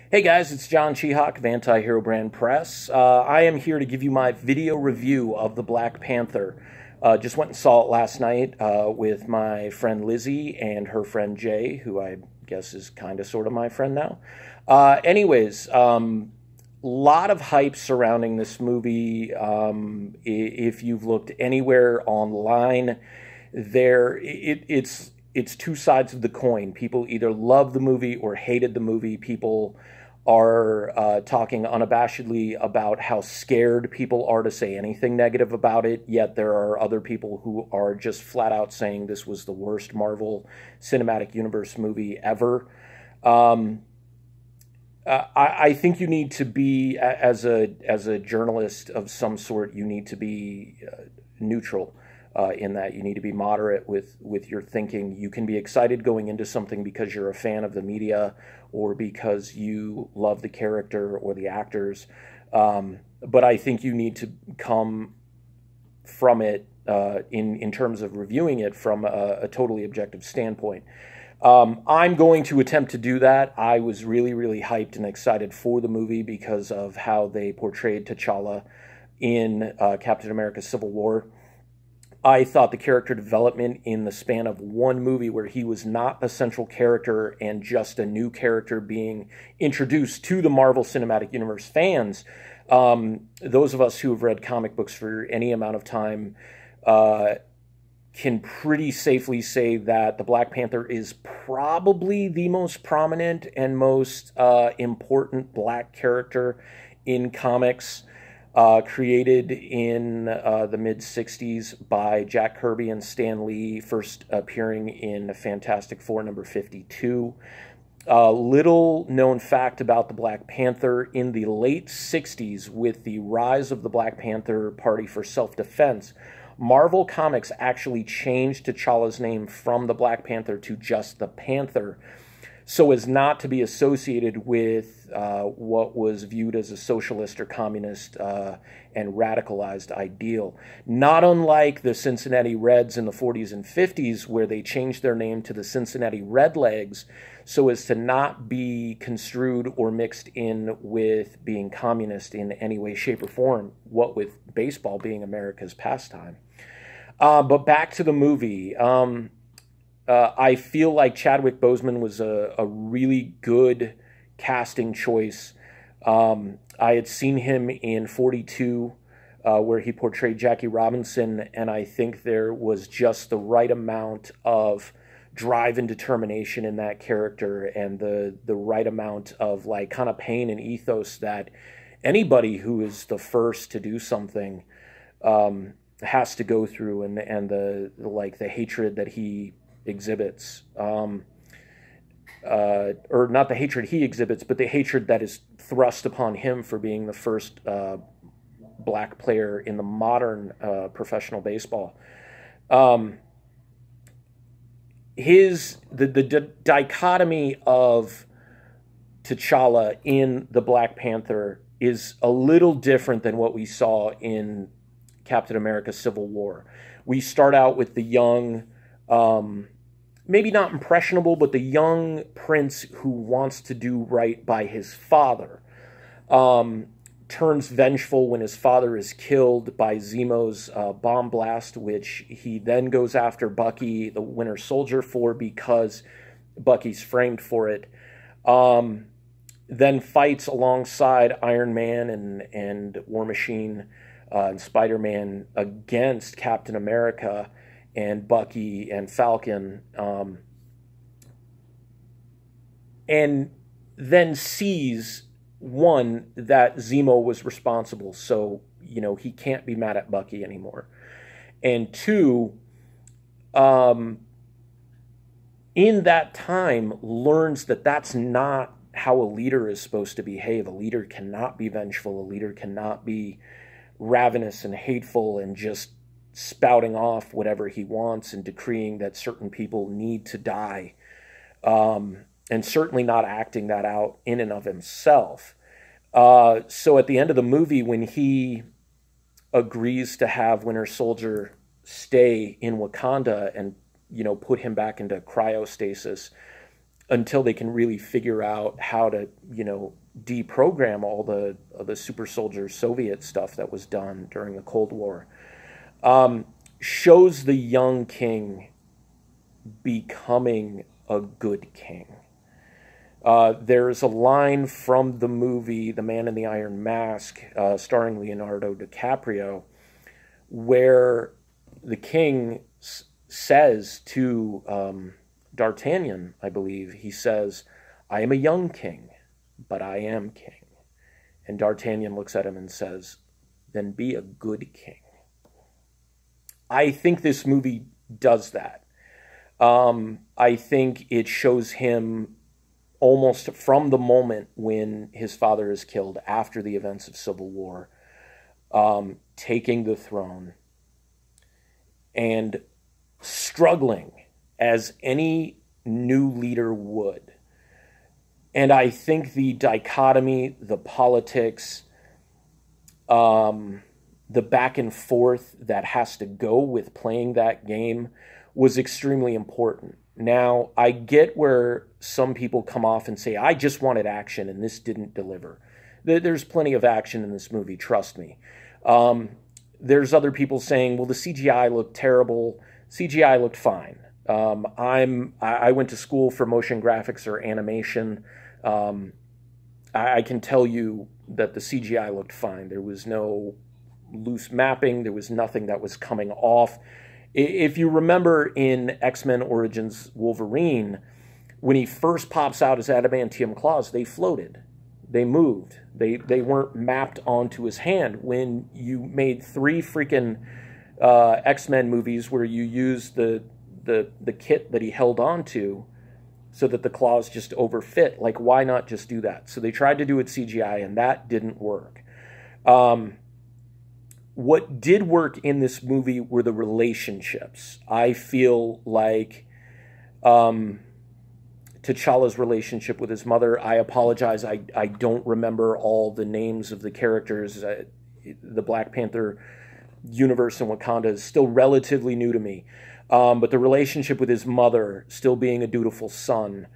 Hey guys, it's John Chihak of Anti-Hero Brand Press. I am here to give you my video review of the Black Panther. Just went and saw it last night with my friend Lizzie and her friend Jay, who I guess is kind of sort of my friend now. Lot of hype surrounding this movie. If you've looked anywhere online, it's two sides of the coin. People either love the movie or hated the movie. People are talking unabashedly about how scared people are to say anything negative about it, yet there are other people who are just flat out saying this was the worst Marvel Cinematic Universe movie ever. I think you need to be, as a journalist of some sort, you need to be neutral. In that you need to be moderate with your thinking. You can be excited going into something because you're a fan of the media or because you love the character or the actors. But I think you need to come from it in terms of reviewing it from a totally objective standpoint. I'm going to attempt to do that. I was really, really hyped and excited for the movie because of how they portrayed T'Challa in Captain America Civil War. I thought the character development in the span of one movie where he was not a central character and just a new character being introduced to the Marvel Cinematic Universe fans, those of us who have read comic books for any amount of time can pretty safely say that the Black Panther is probably the most prominent and most important black character in comics. Created in the mid-'60s by Jack Kirby and Stan Lee, first appearing in Fantastic Four number 52. Little known fact about the Black Panther: in the late 60s, with the rise of the Black Panther Party for Self-Defense, Marvel Comics actually changed T'Challa's name from the Black Panther to just the Panther, so as not to be associated with what was viewed as a socialist or communist and radicalized ideal. Not unlike the Cincinnati Reds in the 40s and 50s, where they changed their name to the Cincinnati Redlegs so as to not be construed or mixed in with being communist in any way, shape, or form, what with baseball being America's pastime. But back to the movie. I feel like Chadwick Boseman was a really good casting choice. I had seen him in 42, where he portrayed Jackie Robinson, and I think there was just the right amount of drive and determination in that character, and the right amount of like kind of pain and ethos that anybody who is the first to do something has to go through, and the hatred that he exhibits, or not the hatred he exhibits, but the hatred that is thrust upon him for being the first black player in the modern professional baseball. The dichotomy of T'Challa in the Black Panther is a little different than what we saw in Captain America Civil War. We start out with the young, maybe not impressionable, but the young prince who wants to do right by his father, turns vengeful when his father is killed by Zemo's bomb blast, which he then goes after Bucky, the Winter Soldier, for because Bucky's framed for it. Then fights alongside Iron Man and War Machine and Spider-Man against Captain America and Bucky and Falcon, and then sees, one, that Zemo was responsible, so, you know, he can't be mad at Bucky anymore. And two, in that time, learns that that's not how a leader is supposed to behave. A leader cannot be vengeful. A leader cannot be ravenous and hateful and just spouting off whatever he wants and decreeing that certain people need to die, and certainly not acting that out in and of himself. So at the end of the movie, when he agrees to have Winter Soldier stay in Wakanda and, you know, put him back into cryostasis, until they can really figure out how to, you know, deprogram all the super soldier Soviet stuff that was done during the Cold War. Shows the young king becoming a good king. There's a line from the movie The Man in the Iron Mask, starring Leonardo DiCaprio, where the king says to D'Artagnan, I believe, he says, "I am a young king, but I am king." And D'Artagnan looks at him and says, "Then be a good king." I think this movie does that. I think it shows him almost from the moment when his father is killed after the events of Civil War, taking the throne and struggling as any new leader would. And I think the dichotomy, the politics, the back and forth that has to go with playing that game was extremely important. Now, I get where some people come off and say, I just wanted action and this didn't deliver. There's plenty of action in this movie, trust me. There's other people saying, well, the CGI looked terrible. CGI looked fine. I went to school for motion graphics or animation. I can tell you that the CGI looked fine. There was no loose mapping. There was nothing that was coming off. If you remember in X-Men Origins Wolverine, when he first pops out his adamantium claws, they floated. They moved. They weren't mapped onto his hand. When you made 3 freaking X-Men movies where you used the kit that he held onto so that the claws just overfit, like, why not just do that? So they tried to do it CGI, and that didn't work. What did work in this movie were the relationships. I feel like T'Challa's relationship with his mother, I apologize, I don't remember all the names of the characters. The Black Panther universe in Wakanda is still relatively new to me. But the relationship with his mother, still being a dutiful son,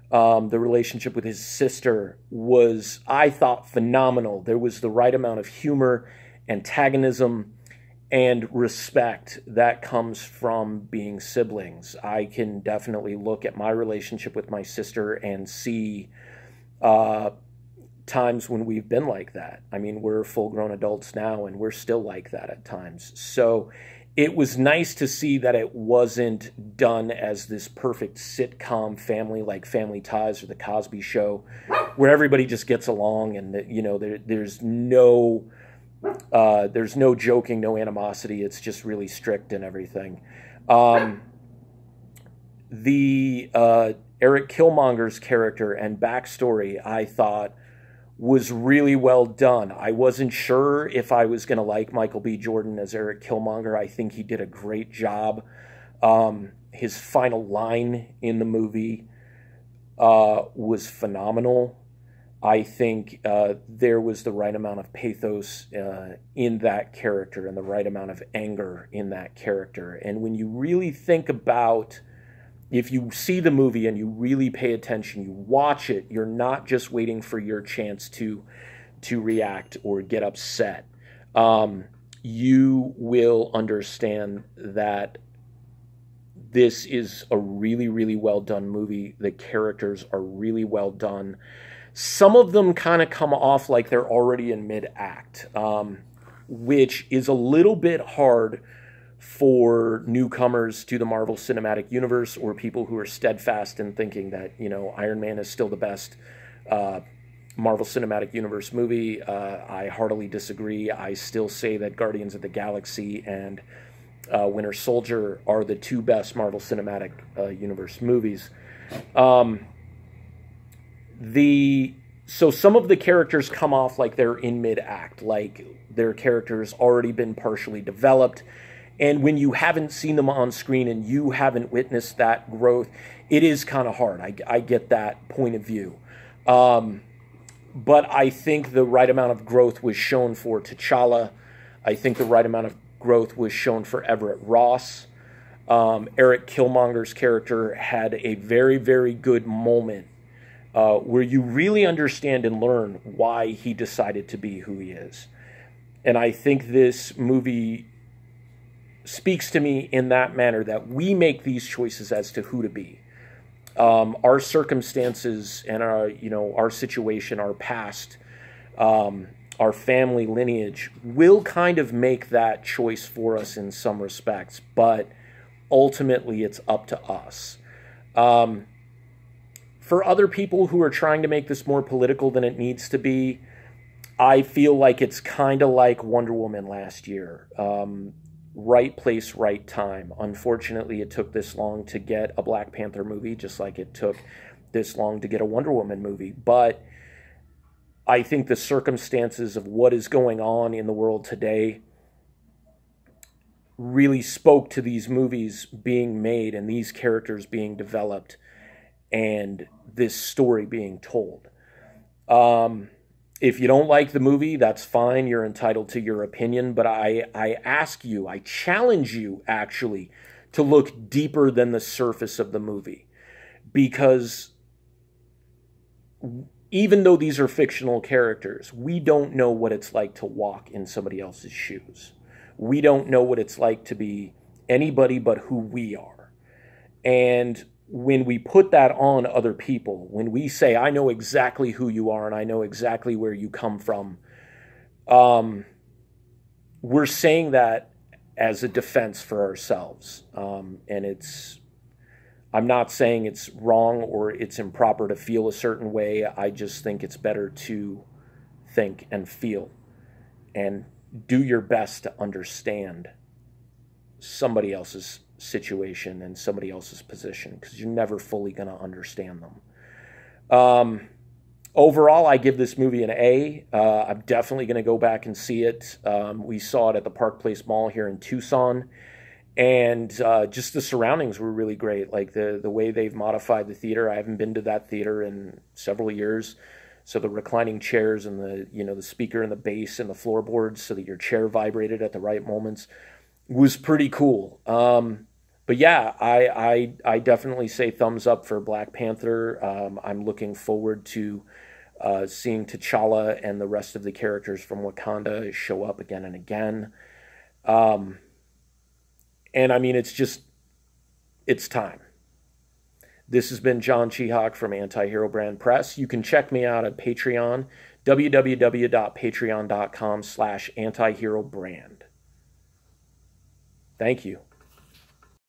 the relationship with his sister was, I thought, phenomenal. There was the right amount of humor, antagonism, and respect that comes from being siblings. I can definitely look at my relationship with my sister and see times when we've been like that. I mean, we're full-grown adults now, and we're still like that at times. So it was nice to see that it wasn't done as this perfect sitcom family like Family Ties or The Cosby Show, where everybody just gets along and, you know, there's no joking, no animosity. It's just really strict and everything. The Eric Killmonger's character and backstory, I thought, was really well done. I wasn't sure if I was going to like Michael B. Jordan as Eric Killmonger. I think he did a great job. His final line in the movie was phenomenal. I think there was the right amount of pathos in that character and the right amount of anger in that character. And when you really think about, if you see the movie and you really pay attention, you watch it, you're not just waiting for your chance to react or get upset. You will understand that this is a really, really well done movie. The characters are really well done. Some of them kind of come off like they're already in mid-act, which is a little bit hard for newcomers to the Marvel Cinematic Universe or people who are steadfast in thinking that, you know, Iron Man is still the best Marvel Cinematic Universe movie. I heartily disagree. I still say that Guardians of the Galaxy and Winter Soldier are the 2 best Marvel Cinematic Universe movies. So some of the characters come off like they're in mid-act, like their character's already been partially developed. And when you haven't seen them on screen and you haven't witnessed that growth, it is kind of hard. I get that point of view. But I think the right amount of growth was shown for T'Challa. I think the right amount of growth was shown for Everett Ross. Eric Killmonger's character had a very, very good moment where you really understand and learn why he decided to be who he is. And I think this movie speaks to me in that manner, that we make these choices as to who to be. Our circumstances and our situation, our past, our family lineage will kind of make that choice for us in some respects, but ultimately it's up to us. For other people who are trying to make this more political than it needs to be, I feel like it's kind of like Wonder Woman last year. Right place, right time. Unfortunately, it took this long to get a Black Panther movie, just like it took this long to get a Wonder Woman movie. But I think the circumstances of what is going on in the world today really spoke to these movies being made and these characters being developed and this story being told. If you don't like the movie, that's fine. You're entitled to your opinion. But I ask you, I challenge you, actually, to look deeper than the surface of the movie. Because even though these are fictional characters, we don't know what it's like to walk in somebody else's shoes. We don't know what it's like to be anybody but who we are. And when we put that on other people, when we say, I know exactly who you are and I know exactly where you come from, we're saying that as a defense for ourselves. And I'm not saying it's wrong or it's improper to feel a certain way. I just think it's better to think and feel and do your best to understand somebody else's situation and somebody else's position, because you're never fully going to understand them. Overall, I give this movie an A. I'm definitely going to go back and see it. We saw it at the Park Place Mall here in Tucson, and just the surroundings were really great. Like the way they've modified the theater. I haven't been to that theater in several years. So the reclining chairs and the speaker and the bass and the floorboards, so that your chair vibrated at the right moments, was pretty cool. But yeah, I definitely say thumbs up for Black Panther. I'm looking forward to seeing T'Challa and the rest of the characters from Wakanda show up again and again. And I mean, it's time. This has been John Chihak from Anti-Hero Brand Press. You can check me out at Patreon, www.patreon.com/antiherobrand. Thank you.